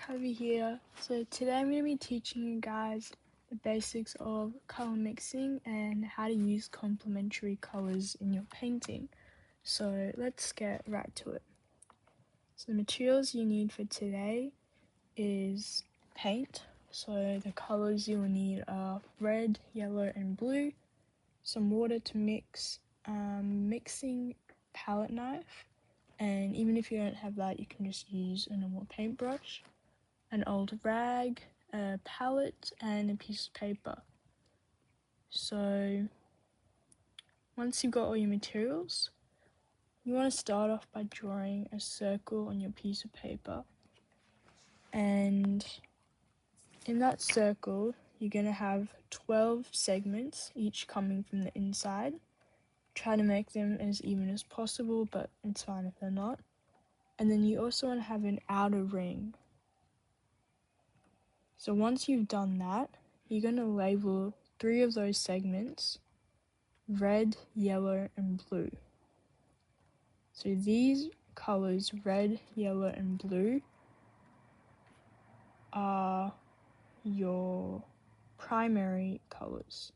Covey here. So today I'm going to be teaching you guys the basics of color mixing and how to use complementary colors in your painting. So let's get right to it. So the materials you need for today is paint. So the colors you will need are red, yellow and blue, some water to mix, mixing palette knife, and even if you don't have that you can just use a normal paintbrush, an old rag, a palette and a piece of paper. So once you've got all your materials, you want to start off by drawing a circle on your piece of paper, and in that circle you're going to have 12 segments, each coming from the inside. Try to make them as even as possible, but it's fine if they're not. And then you also want to have an outer ring. So once you've done that, you're going to label 3 of those segments red, yellow and blue. So these colors, red, yellow and blue, are your primary colors.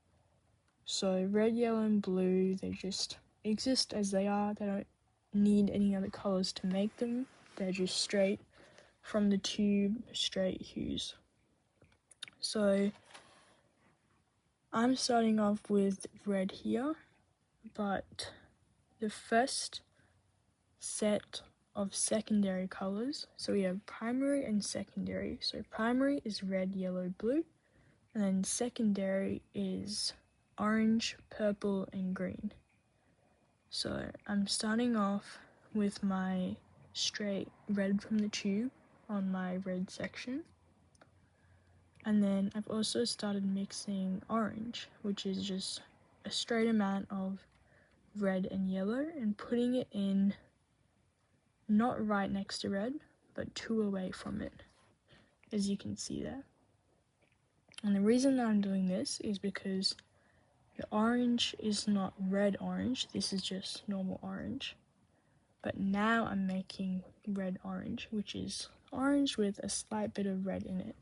So red, yellow and blue, they just exist as they are. They don't need any other colors to make them. They're just straight from the tube, straight hues. So I'm starting off with red here, but the first set of secondary colors, so we have primary and secondary. So primary is red, yellow, blue, and then secondary is orange, purple and green. So I'm starting off with my straight red from the tube on my red section, and then I've also started mixing orange, which is just a straight amount of red and yellow, and putting it in not right next to red, but 2 away from it, as you can see there. And the reason that I'm doing this is because the orange is not red orange, this is just normal orange. But now I'm making red orange, which is orange with a slight bit of red in it.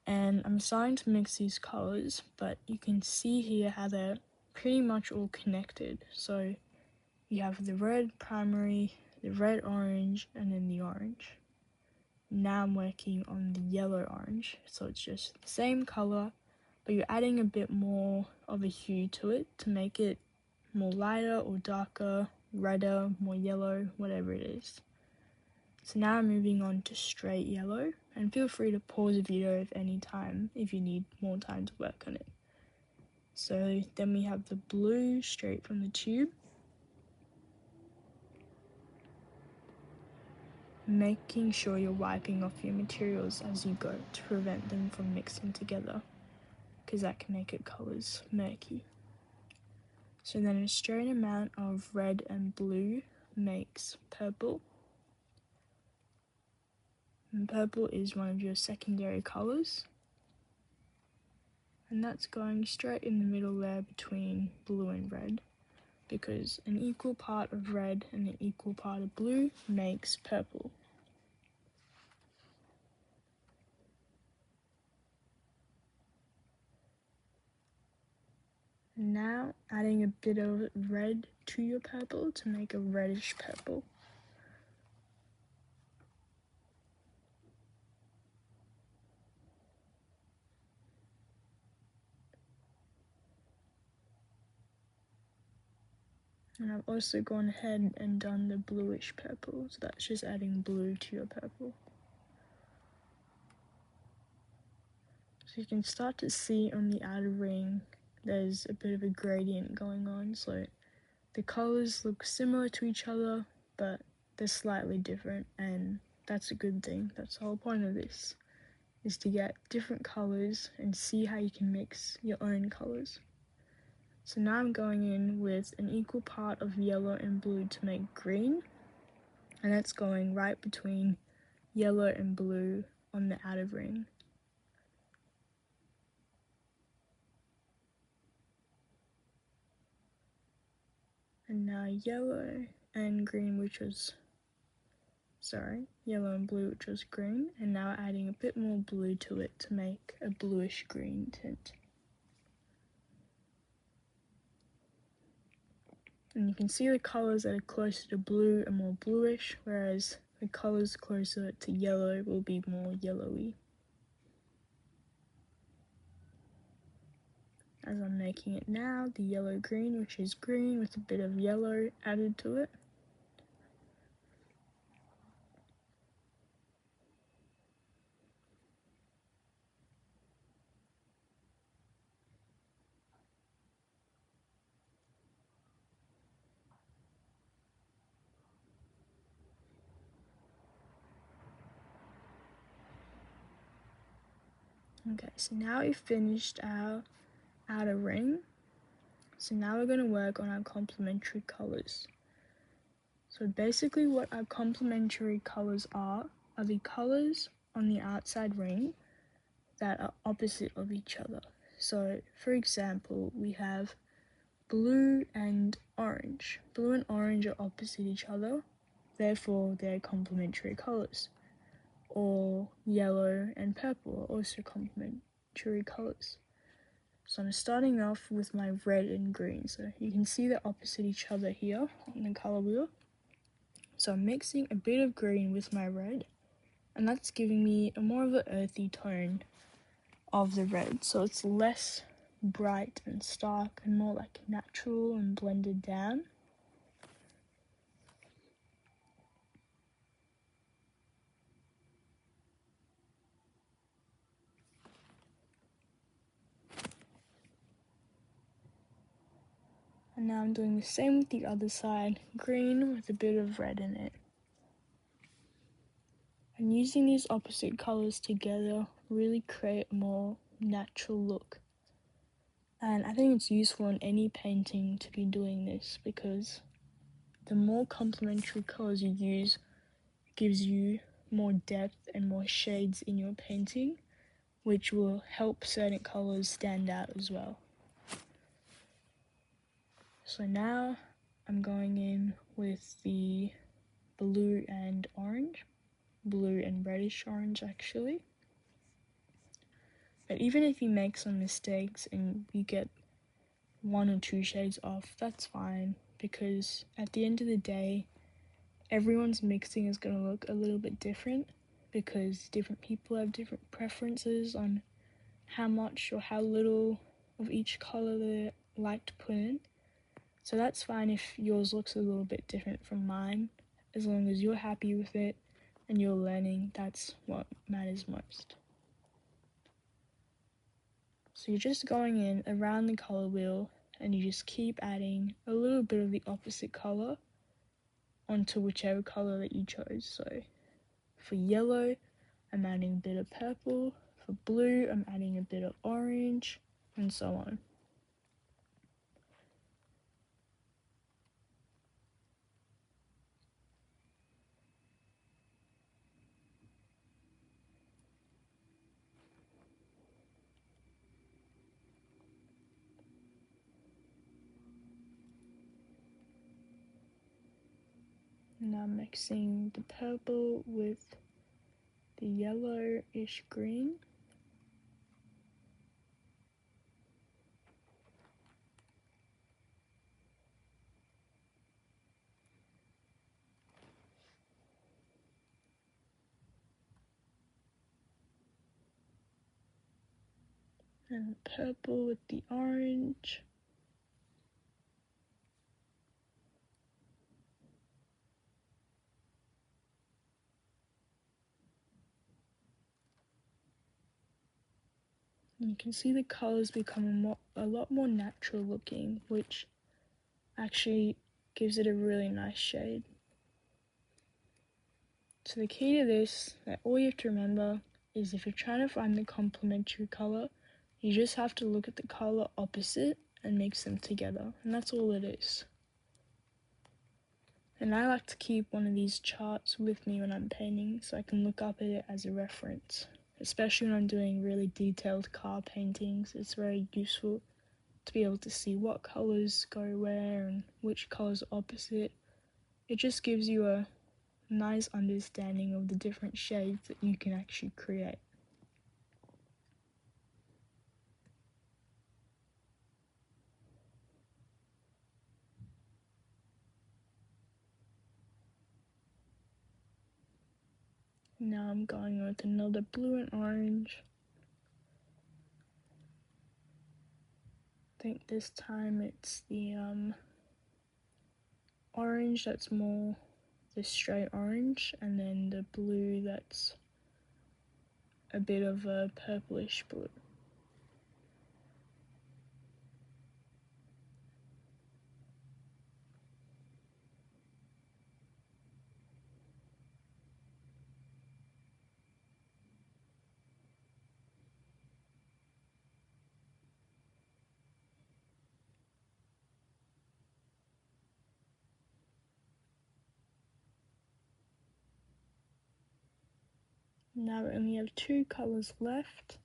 And I'm starting to mix these colors, but you can see here how they're pretty much all connected. So you have the red primary, the red orange, and then the orange. Now I'm working on the yellow orange, so it's just the same color, but you're adding a bit more of a hue to it to make it more lighter or darker, redder, more yellow, whatever it is. So now I'm moving on to straight yellow, and feel free to pause the video at any time if you need more time to work on it. So then we have the blue straight from the tube, making sure you're wiping off your materials as you go to prevent them from mixing together, because that can make it colors murky. So then a straight amount of red and blue makes purple, and purple is one of your secondary colors, and that's going straight in the middle there between blue and red, because an equal part of red and an equal part of blue makes purple. Now adding a bit of red to your purple to make a reddish purple. And I've also gone ahead and done the bluish purple, so that's just adding blue to your purple. So you can start to see on the outer ring there's a bit of a gradient going on, so the colors look similar to each other, but they're slightly different, and that's a good thing. That's the whole point of this, is to get different colors and see how you can mix your own colors. So now I'm going in with an equal part of yellow and blue to make green, and that's going right between yellow and blue on the outer ring. And now yellow and green, which was yellow and blue, which was green, and now adding a bit more blue to it to make a bluish green tint. And you can see the colours that are closer to blue are more bluish, whereas the colours closer to yellow will be more yellowy. As I'm making it now, the yellow-green, which is green with a bit of yellow added to it. Okay, so now we've finished our outer ring. So now we're going to work on our complementary colours. So basically what our complementary colours are the colours on the outside ring that are opposite of each other. So for example, we have blue and orange. Blue and orange are opposite each other, therefore they're complementary colours. Or yellow and purple are also complementary colours. So I'm starting off with my red and green. So you can see they're opposite each other here on the colour wheel. So I'm mixing a bit of green with my red, and that's giving me a more of an earthy tone of the red. So it's less bright and stark and more like natural and blended down. And now I'm doing the same with the other side, green with a bit of red in it. And using these opposite colours together really create a more natural look. And I think it's useful in any painting to be doing this because the more complementary colours you use gives you more depth and more shades in your painting, which will help certain colours stand out as well. So now I'm going in with the blue and orange, blue and reddish orange actually. But even if you make some mistakes and you get 1 or 2 shades off, that's fine, because at the end of the day, everyone's mixing is going to look a little bit different because different people have different preferences on how much or how little of each colour they like to put in. So that's fine if yours looks a little bit different from mine, as long as you're happy with it and you're learning. That's what matters most. So you're just going in around the colour wheel and you just keep adding a little bit of the opposite colour onto whichever colour that you chose. So for yellow, I'm adding a bit of purple. For blue, I'm adding a bit of orange, and so on. Now I'm mixing the purple with the yellowish green. And purple with the orange. And you can see the colours become a lot more natural looking, which actually gives it a really nice shade. So the key to this, that all you have to remember, is if you're trying to find the complementary colour, you just have to look at the colour opposite and mix them together, and that's all it is. And I like to keep one of these charts with me when I'm painting so I can look up at it as a reference. Especially when I'm doing really detailed car paintings, it's very useful to be able to see what colours go where and which colours are opposite. It just gives you a nice understanding of the different shades that you can actually create. Now I'm going with another blue and orange. I think this time it's the orange that's more the straight orange, and then the blue that's a bit of a purplish blue. Now we only have 2 colors left.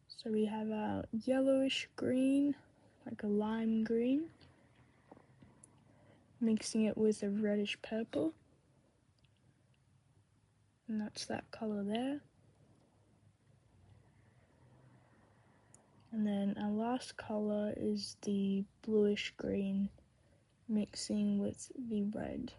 So we have our yellowish green, like a lime green, mixing it with a reddish purple, and that's that color there. And then our last color is the bluish green, mixing with the red.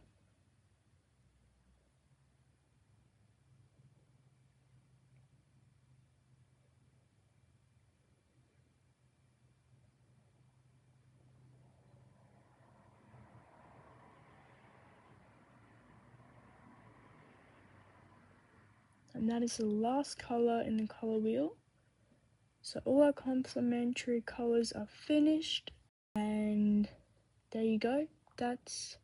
And that is the last color in the color wheel. So all our complementary colors are finished, and there you go. That's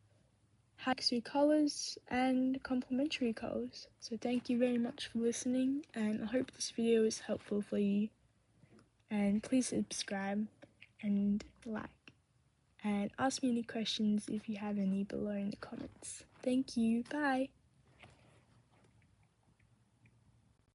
Haxu colors and complementary colors. So thank you very much for listening, and I hope this video is helpful for you. And please subscribe and like, and ask me any questions if you have any below in the comments. Thank you. Bye.